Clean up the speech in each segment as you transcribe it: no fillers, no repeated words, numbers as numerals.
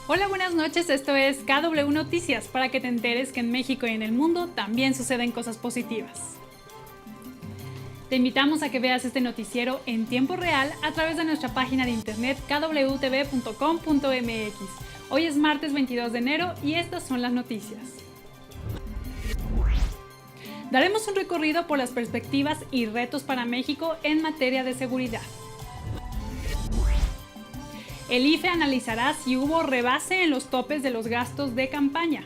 Hola, buenas noches, esto es KW Noticias, para que te enteres que en México y en el mundo también suceden cosas positivas. Te invitamos a que veas este noticiero en tiempo real a través de nuestra página de internet kwtv.com.mx. Hoy es martes 22 de enero y estas son las noticias. Daremos un recorrido por las perspectivas y retos para México en materia de seguridad. El IFE analizará si hubo rebase en los topes de los gastos de campaña.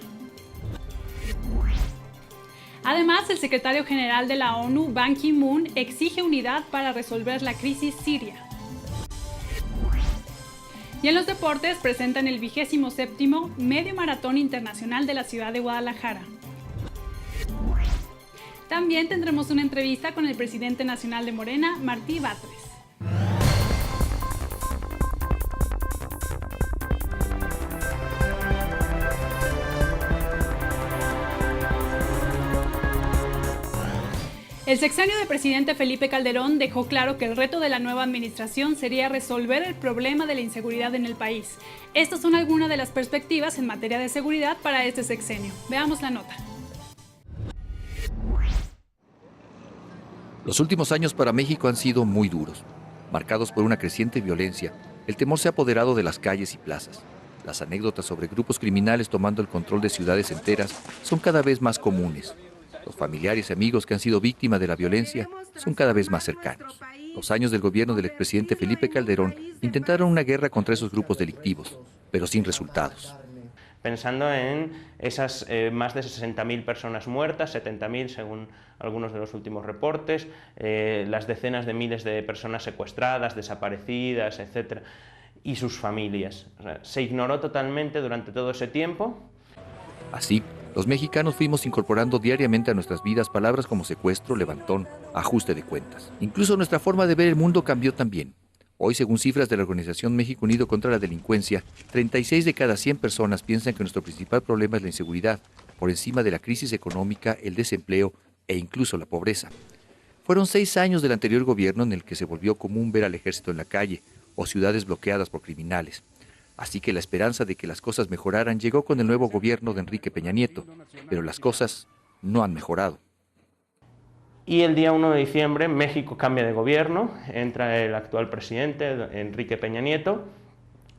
Además, el secretario general de la ONU, Ban Ki-moon, exige unidad para resolver la crisis siria. Y en los deportes presentan el 27º Medio Maratón Internacional de la ciudad de Guadalajara. También tendremos una entrevista con el presidente nacional de Morena, Martí Batres. El sexenio del presidente Felipe Calderón dejó claro que el reto de la nueva administración sería resolver el problema de la inseguridad en el país. Estas son algunas de las perspectivas en materia de seguridad para este sexenio. Veamos la nota. Los últimos años para México han sido muy duros, marcados por una creciente violencia. El temor se ha apoderado de las calles y plazas. Las anécdotas sobre grupos criminales tomando el control de ciudades enteras son cada vez más comunes. Los familiares y amigos que han sido víctimas de la violencia son cada vez más cercanos. Los años del gobierno del expresidente Felipe Calderón intentaron una guerra contra esos grupos delictivos, pero sin resultados. Pensando en esas más de 60.000 personas muertas, 70.000 según algunos de los últimos reportes, las decenas de miles de personas secuestradas, desaparecidas, etc., y sus familias. O sea, se ignoró totalmente durante todo ese tiempo. Así, los mexicanos fuimos incorporando diariamente a nuestras vidas palabras como secuestro, levantón, ajuste de cuentas. Incluso nuestra forma de ver el mundo cambió también. Hoy, según cifras de la Organización México Unido contra la Delincuencia, 36 de cada 100 personas piensan que nuestro principal problema es la inseguridad, por encima de la crisis económica, el desempleo e incluso la pobreza. Fueron 6 años del anterior gobierno en el que se volvió común ver al ejército en la calle o ciudades bloqueadas por criminales. Así que la esperanza de que las cosas mejoraran llegó con el nuevo gobierno de Enrique Peña Nieto, pero las cosas no han mejorado. Y el día 1 de diciembre México cambia de gobierno, entra el actual presidente, Enrique Peña Nieto,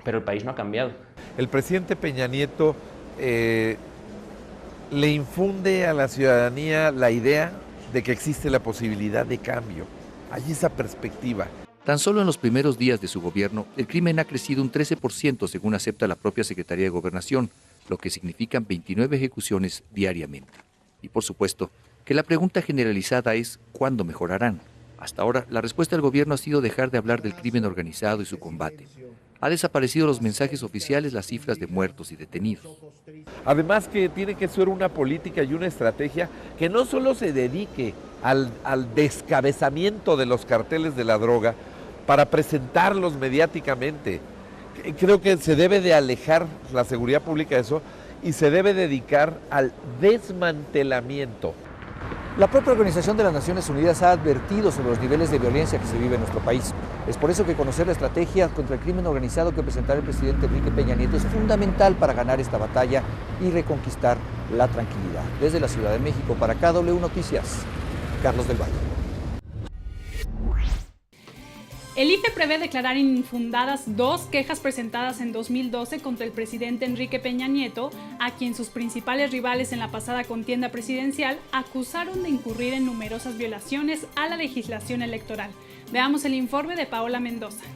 pero el país no ha cambiado. El presidente Peña Nieto le infunde a la ciudadanía la idea de que existe la posibilidad de cambio. Hay esa perspectiva. Tan solo en los primeros días de su gobierno, el crimen ha crecido un 13% según acepta la propia Secretaría de Gobernación, lo que significan 29 ejecuciones diariamente. Y por supuesto, que la pregunta generalizada es ¿cuándo mejorarán? Hasta ahora, la respuesta del gobierno ha sido dejar de hablar del crimen organizado y su combate. Ha desaparecido los mensajes oficiales, las cifras de muertos y detenidos. Además que tiene que ser una política y una estrategia que no solo se dedique al descabezamiento de los carteles de la droga para presentarlos mediáticamente. Creo que se debe de alejar la seguridad pública de eso y se debe dedicar al desmantelamiento. La propia Organización de las Naciones Unidas ha advertido sobre los niveles de violencia que se vive en nuestro país. Es por eso que conocer la estrategia contra el crimen organizado que presentará el presidente Enrique Peña Nieto es fundamental para ganar esta batalla y reconquistar la tranquilidad. Desde la Ciudad de México, para KW Noticias, Carlos del Valle. El IFE prevé declarar infundadas 2 quejas presentadas en 2012 contra el presidente Enrique Peña Nieto, a quien sus principales rivales en la pasada contienda presidencial acusaron de incurrir en numerosas violaciones a la legislación electoral. Veamos el informe de Paola Mendoza.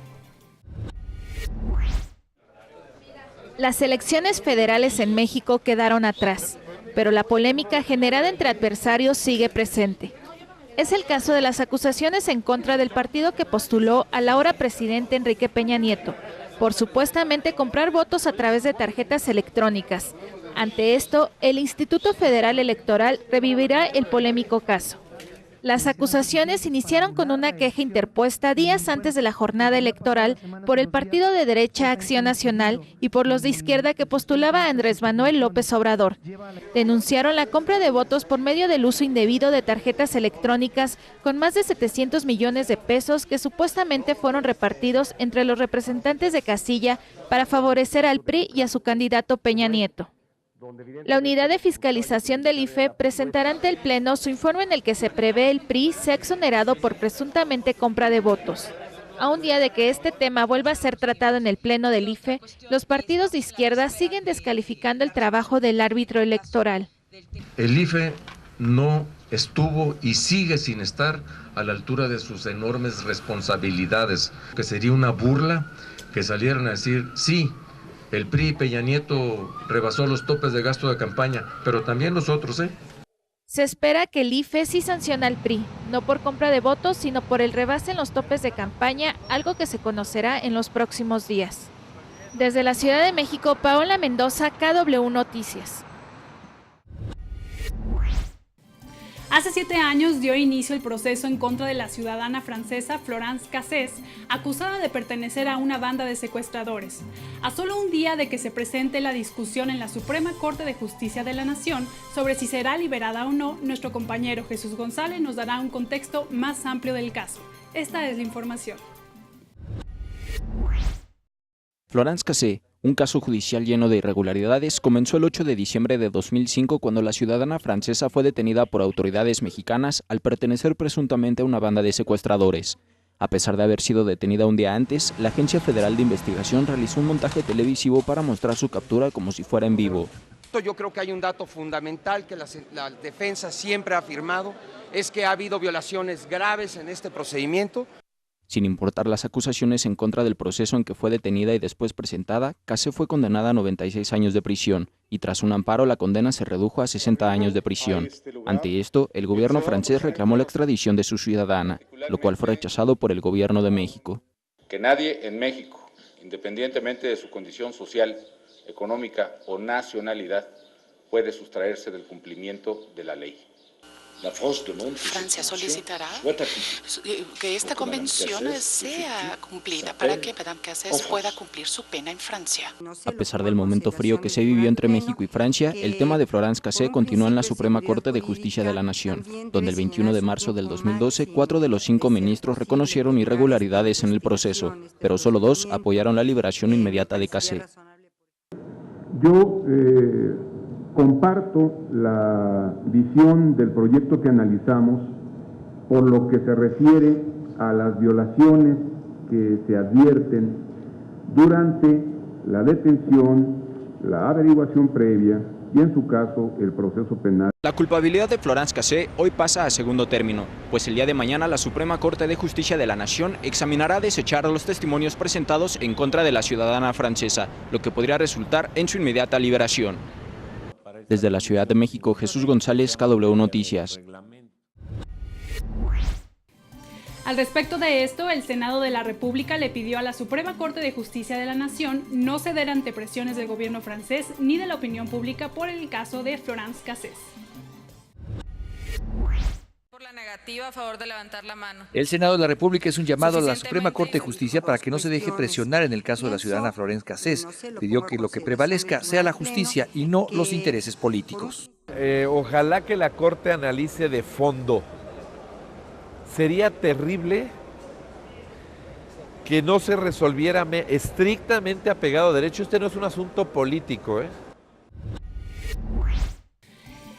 Las elecciones federales en México quedaron atrás, pero la polémica generada entre adversarios sigue presente. Es el caso de las acusaciones en contra del partido que postuló al ahora presidente Enrique Peña Nieto por supuestamente comprar votos a través de tarjetas electrónicas. Ante esto, el Instituto Federal Electoral revivirá el polémico caso. Las acusaciones iniciaron con una queja interpuesta días antes de la jornada electoral por el partido de derecha Acción Nacional y por los de izquierda que postulaba a Andrés Manuel López Obrador. Denunciaron la compra de votos por medio del uso indebido de tarjetas electrónicas con más de 700 millones de pesos que supuestamente fueron repartidos entre los representantes de casilla para favorecer al PRI y a su candidato Peña Nieto. La Unidad de Fiscalización del IFE presentará ante el Pleno su informe en el que se prevé el PRI sea exonerado por presuntamente compra de votos. A un día de que este tema vuelva a ser tratado en el Pleno del IFE, los partidos de izquierda siguen descalificando el trabajo del árbitro electoral. El IFE no estuvo y sigue sin estar a la altura de sus enormes responsabilidades, que sería una burla que salieran a decir, sí, el PRI y Peña Nieto rebasó los topes de gasto de campaña, pero también nosotros, Se espera que el IFE sí sancione al PRI, no por compra de votos, sino por el rebase en los topes de campaña, algo que se conocerá en los próximos días. Desde la Ciudad de México, Paola Mendoza, KW Noticias. Hace 7 años dio inicio el proceso en contra de la ciudadana francesa Florence Cassés, acusada de pertenecer a una banda de secuestradores. A solo un día de que se presente la discusión en la Suprema Corte de Justicia de la Nación sobre si será liberada o no, nuestro compañero Jesús González nos dará un contexto más amplio del caso. Esta es la información. Florence Cassés, un caso judicial lleno de irregularidades, comenzó el 8 de diciembre de 2005 cuando la ciudadana francesa fue detenida por autoridades mexicanas al pertenecer presuntamente a una banda de secuestradores. A pesar de haber sido detenida un día antes, la Agencia Federal de Investigación realizó un montaje televisivo para mostrar su captura como si fuera en vivo. Yo creo que hay un dato fundamental que la defensa siempre ha afirmado, es que ha habido violaciones graves en este procedimiento. Sin importar las acusaciones en contra del proceso en que fue detenida y después presentada, Cassés fue condenada a 96 años de prisión y tras un amparo la condena se redujo a 60 años de prisión. Ante esto, el gobierno francés reclamó la extradición de su ciudadana, lo cual fue rechazado por el gobierno de México. Que nadie en México, independientemente de su condición social, económica o nacionalidad, puede sustraerse del cumplimiento de la ley. Francia solicitará que esta convención sea cumplida para que Madame Cassés pueda cumplir su pena en Francia. A pesar del momento frío que se vivió entre México y Francia, el tema de Florence Cassés continuó en la Suprema Corte de Justicia de la Nación, donde el 21 de marzo del 2012, 4 de los 5 ministros reconocieron irregularidades en el proceso, pero solo 2 apoyaron la liberación inmediata de Cassés. Yo comparto la visión del proyecto que analizamos por lo que se refiere a las violaciones que se advierten durante la detención, la averiguación previa y, en su caso, el proceso penal. La culpabilidad de Florence Cassés hoy pasa a segundo término, pues el día de mañana la Suprema Corte de Justicia de la Nación examinará desechar los testimonios presentados en contra de la ciudadana francesa, lo que podría resultar en su inmediata liberación. Desde la Ciudad de México, Jesús González, KW Noticias. Al respecto de esto, el Senado de la República le pidió a la Suprema Corte de Justicia de la Nación no ceder ante presiones del gobierno francés ni de la opinión pública por el caso de Florence Cassés. Por la negativa, a favor de levantar la mano. El Senado de la República es un llamado a la Suprema Corte de Justicia para que no se deje presionar en el caso de la ciudadana Florence Cassés. Pidió que lo que prevalezca sea la justicia y no los intereses políticos. Ojalá que la Corte analice de fondo. Sería terrible que no se resolviera estrictamente apegado a derecho. Este no es un asunto político,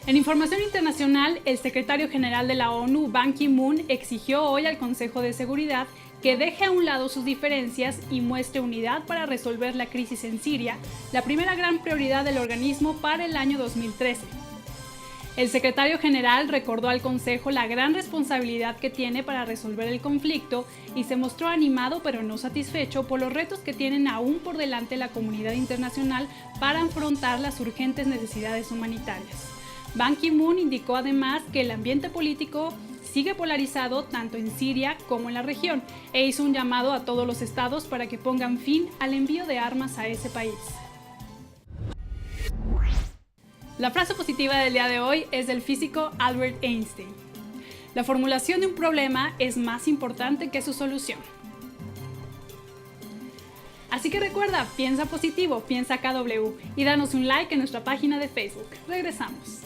En información internacional, el secretario general de la ONU, Ban Ki-moon, exigió hoy al Consejo de Seguridad que deje a un lado sus diferencias y muestre unidad para resolver la crisis en Siria, la primera gran prioridad del organismo para el año 2013. El secretario general recordó al Consejo la gran responsabilidad que tiene para resolver el conflicto y se mostró animado pero no satisfecho por los retos que tienen aún por delante la comunidad internacional para afrontar las urgentes necesidades humanitarias. Ban Ki-moon indicó además que el ambiente político sigue polarizado tanto en Siria como en la región e hizo un llamado a todos los estados para que pongan fin al envío de armas a ese país. La frase positiva del día de hoy es del físico Albert Einstein. La formulación de un problema es más importante que su solución. Así que recuerda, piensa positivo, piensa KW y danos un like en nuestra página de Facebook. Regresamos.